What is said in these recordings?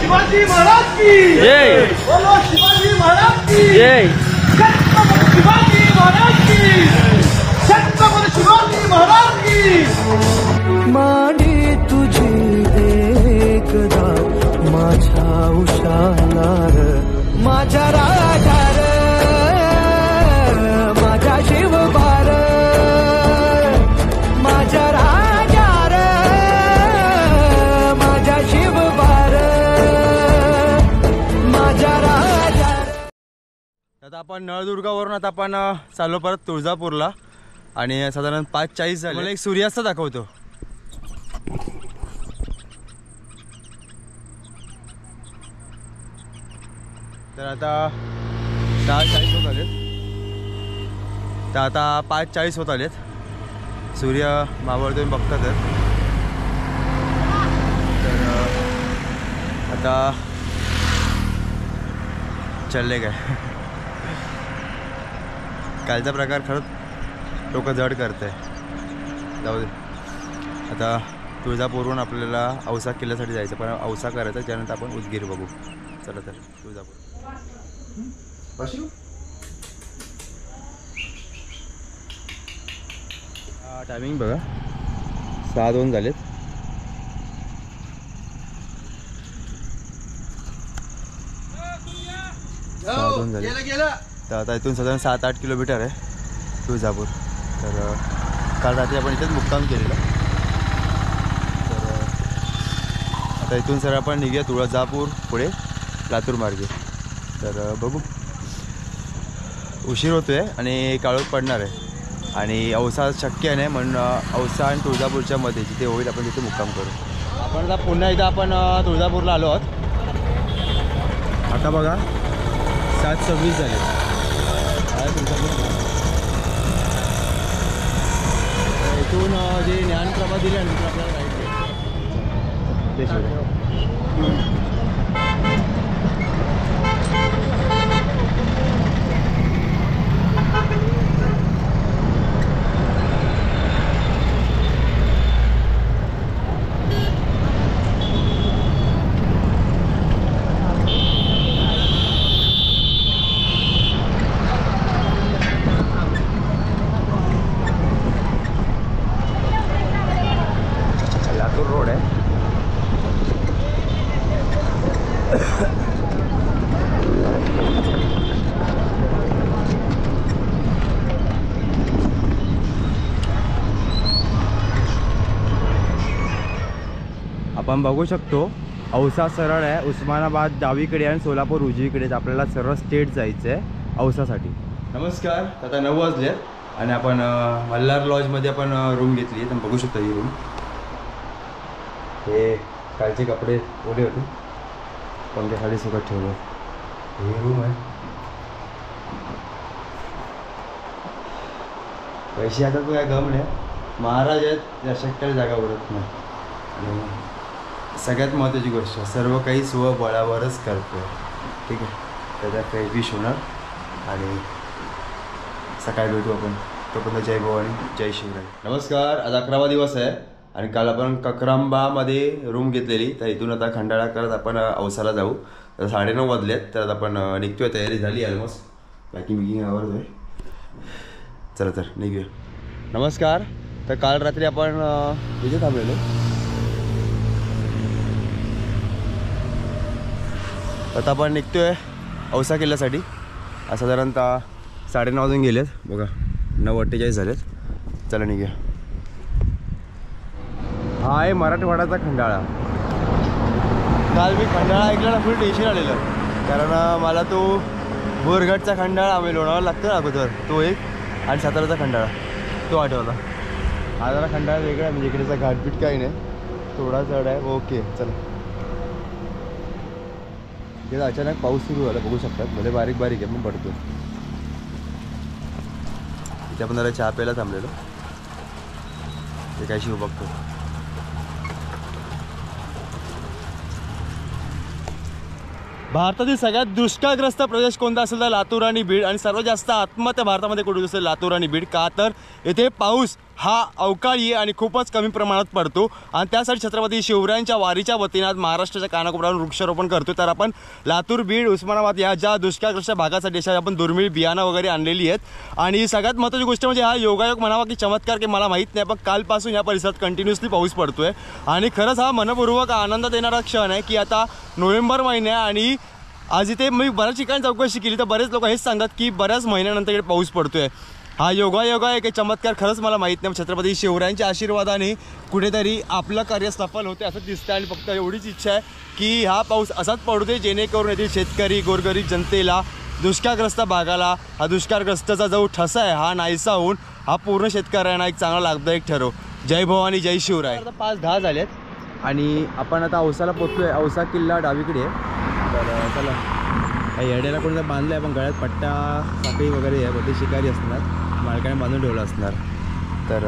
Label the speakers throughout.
Speaker 1: शिवाजी महाराज की जय, बोलो शिवाजी महाराज की जय, छत्रपती शिवाजी महाराज की, छत्रपती शिवाजी महाराज की।
Speaker 2: मांडी तुझी एकदा माझ्या उशालार, माझ्या राजार, माझ्या शिवबार, माझ्या राजार, माझ्या शिवबार, माझ्या राजार।
Speaker 3: आता आपण नळदुर्गावरून आता आपण चाललो परत तुळजापूरला आणि साधारण 5:40 झाले। मला एक सूर्यास्त दाखवतो। तर आता 6:40 होत आलेत, तर आता 5:40 होत आलेत। सूर्य मावळतोय बघता तर आता चालले काय। कालचा प्रकार खरंच डोकं जड करतंय। जाऊ दे, आता तुळजापूरवरून आपल्याला औसा किल्ल्यासाठी जायचं, पण औसा करायचा त्यानंतर आपण उदगीर बघू। चला तर तुळजापूर टायमिंग बघा 6:02 झालेत। तर आता इथून साधारण 7-8 किलोमीटर आहे तुळजापूर। तर काल रात्री आपण इथेच मुक्काम केलेला। तर आता इथून सर आपण निघूया तुळजापूर पुढे लातूर मार्गे। तर बघू, उशीर होतोय आणि काळोख पडणार आहे आणि औसा शक्य नाही, म्हणून औसा आणि तुळजापूरच्या मध्ये जिथे होईल आपण तिथे मुक्काम करू। आपण आता पुन्हा एकदा आपण तुळजापूरला आलो आहोत। आता बघा 7:26 झाले। इथून जे ज्ञानप्रभा दिले आणि तिथून आपल्याला राईट लातूर रोड आहे। आपण बघू शकतो औसा सरळ आहे, उस्मानाबाद डावीकडे आणि सोलापूर उजवीकडे। आपल्याला सरळ स्टेट जायचं आहे औसासाठी। नमस्कार, आता 9 वाजले आणि आपण मल्हार लॉजमध्ये आपण रूम घेतली। तर बघू शकता ही रूम, हे कालचे कपडे ओले होते पंख्याखाली सुकत ठेवलं। ही रूम आहे। पैसे आता तो काय गम नाही, महाराज आहेत या शक्यला जागा उरत नाही। आणि सगळ्यात महत्त्वाची गोष्ट, सर्व काही स्वबळावरच करतो, ठीक आहे। त्याचा काही विष होणार आणि सकाळी भेटू आपण। तोपर्यंत जय भवानी, जय शिवराय। नमस्कार, आज 11वा दिवस आहे आणि काल आपण ककरांबामध्ये रूम घेतलेली। तर इथून आता खंडाळा करत आपण औसाला जाऊ। तर 9:30 वाजलेत, तर आपण निघतोय। तयारी झाली ऑलमोस्ट, पॅकिंग बिकिंग आवरतोय। चला तर निघूया। नमस्कार, तर काल रात्री आपण इथे थांबलेलो। आता आपण निघतोय औसा किल्ल्यासाठी। साधारणतः 9:30 वाजून गेलेत बघा, 9:48 झालेत। चला निघूया। हा आहे मराठवाड्याचा खंडाळा। काल मी खंडाळा ऐकला ना, फुल टेन्शन आलेलं, कारण मला तो बोरघाटचा खंडाळा आम्ही लोणावळा लागतो ना अगोदर, तो एक, आणि साताराचा खंडाळा तो आठवला। हा जरा खंडाळा वेगळा आहे, म्हणजे इकडेचा घाटपीट काही नाही, थोडा चढ आहे। ओके चला। तिथे अचानक पाऊस सुरू झाला, बघू शकतात, भले बारीक बारीक आहे पण पडतो। इथे आपण जरा चहा प्यायला थांबलेलो, ते काय शिव बघतो। भारतातील सगळ्यात दुष्काळग्रस्त प्रदेश कोणता असेल तर लातूर आणि बीड, आणि सर्वात जास्त आत्महत्या भारतामध्ये कुठे असेल लातूर आणि बीड। का तर येथे पाऊस हा अवकाळी आणि खूपच कमी प्रमाणात पडतो आणि त्यासाठी छत्रपती शिवरायांच्या वारीच्या वतीनं आज महाराष्ट्राच्या कानाकोपऱ्यावर वृक्षारोपण करतो. तर आपण लातूर, बीड, उस्मानाबाद या ज्या दुष्काळग्रस्त भागासाठी अशा आपण दुर्मिळ बियाणं वगैरे आणलेली आहेत. आणि सगळ्यात महत्त्वाची गोष्ट म्हणजे हा योगायोग म्हणावा की चमत्कार की मला माहीत नाही, पण कालपासून या परिसरात कंटिन्युअसली पाऊस पडतोय आणि खरंच हा मनपूर्वक आनंदात येणारा क्षण आहे की आता नोव्हेंबर महिना आणि आज इथे मी बऱ्याच ठिकाणी चौकशी केली तर बरेच लोक हेच सांगतात की बऱ्याच महिन्यानंतर इकडे पाऊस पडतोय. हा योगायोग आहे की चमत्कार खरंच मला माहीत नाही. छत्रपती शिवरायांच्या आशीर्वादाने कुठेतरी आपलं कार्य सफल होते असं दिसतं आणि फक्त एवढीच इच्छा आहे की हा पाऊस असाच पडू दे जेणेकरून येथील शेतकरी, गोरगरीब जनतेला, दुष्काळग्रस्त भागाला हा दुष्काळग्रस्तचा जो ठसा आहे हा नाहीसा होऊन हा पूर्ण शेतकऱ्यांना एक चांगला लाभदायक ठरो. जय भवानी, जय शिवराय. आता 5-10 झालेत आणि आपण आता औसाला पोचलोय. औसा किल्ला डावीकडे आहे. तर चला, येड्याला कोणी बांधलं आहे पण गळ्यात पट्टा, साखळी वगैरे आहे. बहुतेक शिकारी असणार, मालकाने बांधून ठेवलं असणार. तर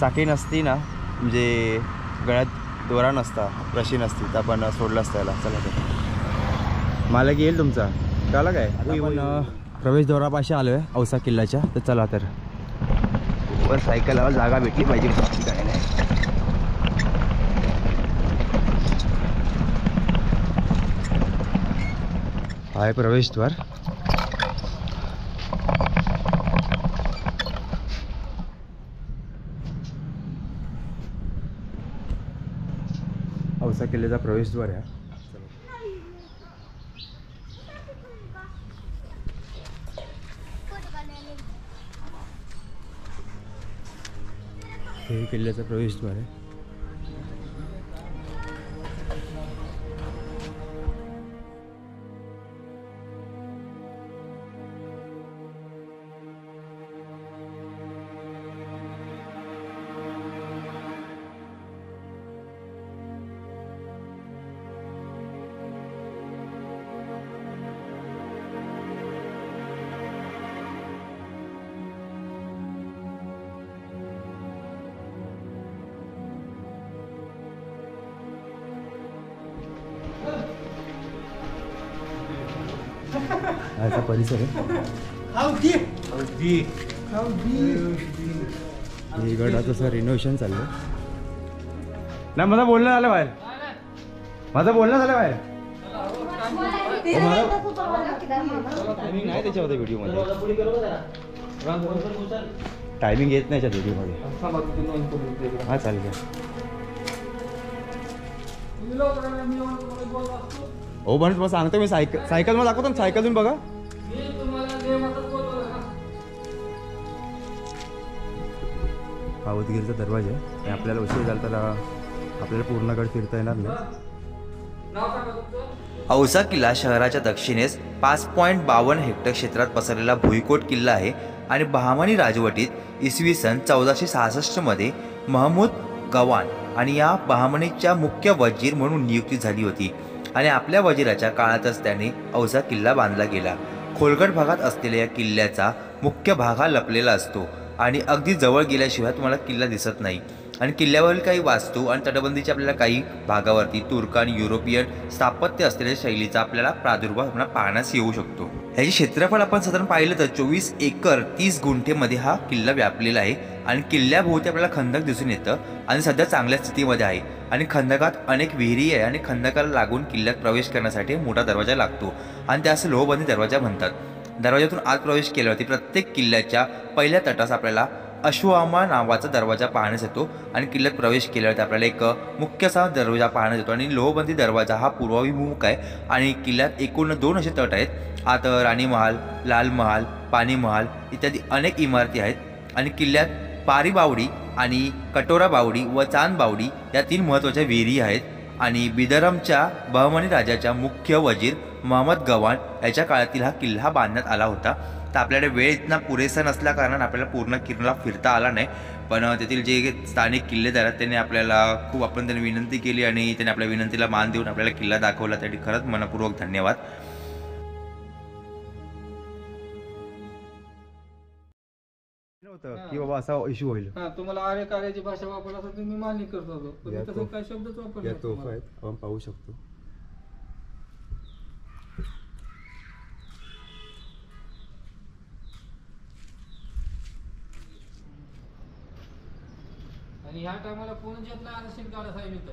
Speaker 3: साखळी नसती ना, म्हणजे गळ्यात दोरा नसता, रशी नसती, तर आपण सोडलं असतं याला. चला तर मालक येईल तुमचा, कळलं काय? आपण प्रवेशद्वारापाशी आलो आहे औसा किल्ल्याच्या. तर चला तर वर सायकलवर जागा भेटली पाहिजे, काय नाही. आहे प्रवेशद्वार. औसा किल्ल्याचा प्रवेशद्वार आहे. हे किल्ल्याचा प्रवेशद्वार आहे. असा परिसर आहे. हे गड तसं रिनोव्हेशन चाललं ना. माझं बोलणं झालं बाहेर, माझं बोलणं झालं बाहेर. टायमिंग नाही त्याच्यामध्ये व्हिडिओमध्ये, टायमिंग येत नाही त्याच्या व्हिडिओमध्ये. हा चालेल का? हो पण तुम्हाला सांगतो मी, सायकल मला दाखवतो ना, सायकल तुम्ही बघा. हा उदगीरचा दरवाजा आहे आणि आपल्याला उशीर झाला तर आपल्याला पूर्ण गड फिरता येणार नाही.
Speaker 4: औसा किल्ला शहराच्या दक्षिणेस 5.52 हेक्टर क्षेत्रात पसरलेला भुईकोट किल्ला आहे आणि बहामनी राजवटीत इसवी सन 1466 मध्ये महमूद गवान आणि या बहामनीच्या मुख्य वजीर म्हणून नियुक्ती झाली होती आणि आपल्या वजीराच्या काळातच त्याने औसा किल्ला बांधला गेला. खोलगट भागात असलेल्या या किल्ल्याचा मुख्य भाग हा लपलेला असतो आणि अगदी जवळ गेल्याशिवाय तुम्हाला किल्ला दिसत नाही. आणि किल्ल्यावरील काही वास्तू आणि तटबंदीच्या आपल्याला काही भागावरती तुर्क आणि युरोपियन स्थापत्य असलेल्या शैलीचा आपल्याला प्रादुर्भाव पाहण्यास येऊ शकतो. ह्याचे क्षेत्रफळ आपण साधारण पाहिलं तर 24 एकर 30 गुंठेमध्ये हा किल्ला व्यापलेला आहे आणि किल्ल्याभोवती आपल्याला खंदक दिसून येतं आणि सध्या चांगल्या स्थितीमध्ये आहे आणि खंदकात अनेक विहिरी आहे आणि खंदकाला लागून किल्ल्यात प्रवेश करण्यासाठी मोठा दरवाजा लागतो आणि त्यास लोहबंदी दरवाजा म्हणतात. दरवाजातून आत प्रवेश केल्यावरती प्रत्येक किल्ल्याच्या पहिल्या तटास आपल्याला अश्वमा नावाचा दरवाजा पाहण्यास येतो आणि किल्ल्यात प्रवेश केल्यावरती आपल्याला एक मुख्य असा दरवाजा पाहण्यात येतो आणि लोहबंदी दरवाजा हा पूर्वाभिमुख आहे आणि किल्ल्यात एकूण 2 असे तट आहेत. आत राणी महाल, लाल महाल, पाणी महाल इत्यादी अनेक इमारती आहेत आणि किल्ल्यात पारी बावडी आणि कटोरा बावडी व चांद बावडी या 3 महत्त्वाच्या विहिरी आहेत आणि बिदरमच्या बहमनी राजाच्या मुख्य वजीर महमद गवान याच्या काळातील हा किल्ला बांधण्यात आला होता. तर आपल्याकडे वेळ इतना पुरेसा नसल्या कारणाने आपल्याला पूर्ण किल्ला फिरता आला नाही, पण तेथील जे स्थानिक किल्लेदार आहेत त्यांनी आपल्याला खूप त्यांनी विनंती केली आणि त्यांनी आपल्या विनंतीला मान देऊन आपल्याला किल्ला दाखवला. त्यासाठी खरंच मनपूर्वक धन्यवाद.
Speaker 3: की बाबा असा इश्यू होईल.
Speaker 5: तुम्हाला आर्य कार्याची भाषा वापरला तर तुम्ही मान्य करत होतो, पण तसं काय शब्दच वापरला.
Speaker 3: तोफा आहेत आपण पाहू शकतो.
Speaker 5: आणि ह्या टायमाला कोण येत नाही आता शिंदगाडा साहेब इथं.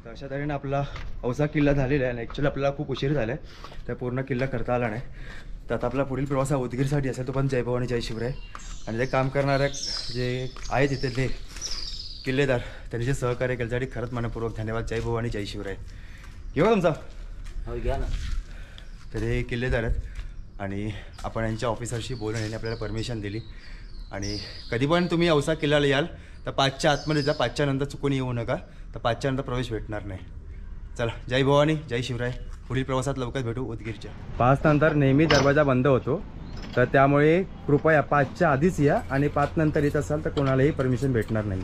Speaker 3: तर अशा तऱ्हेने आपला औसा किल्ला झालेला आहे आणि ॲक्च्युली आपल्याला खूप उशीर झाला आहे तर पूर्ण किल्ला करता आला नाही. तर आता आपला पुढील प्रवास हा उदगीरसाठी असेल. तो पण जय भवानी जय शिवराय. आणि ते काम करणाऱ्या जे आहेत तिथे ते किल्लेदार त्यांनी जे सहकार्य केलं त्यासाठी खरंच मनपूर्वक धन्यवाद. जय भवानी जय शिवराय. घेऊ तुमचा
Speaker 6: घ्या ना.
Speaker 3: तर हे किल्लेदार आहेत आणि आपण यांच्या ऑफिसरशी बोलून यांनी आपल्याला परमिशन दिली. आणि कधी पण तुम्ही औसा किल्ल्याला याल तर 5च्या आतमध्ये जा. 5च्या नंतर चुकून येऊ नका. तर 5च्या नंतर प्रवेश भेटणार नाही. चला जय भवानी जय शिवराय. पुढील प्रवासात लवकर भेटू उदगीरच्या. 5 नंतर नेहमी दरवाजा बंद होतो तर त्यामुळे कृपया 5च्या आधीच या आणि 5 नंतर येत असाल तर कोणालाही परमिशन भेटणार नाही.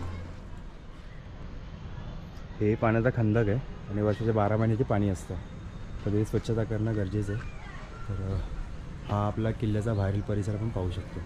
Speaker 3: हे पाण्याचा खंदक आहे आणि वर्षाच्या 12 महिन्याचे पाणी असतं. कधी स्वच्छता करणं गरजेचं आहे. तर हा आपला किल्ल्याचा बाहेरील परिसर आपण पाहू शकतो.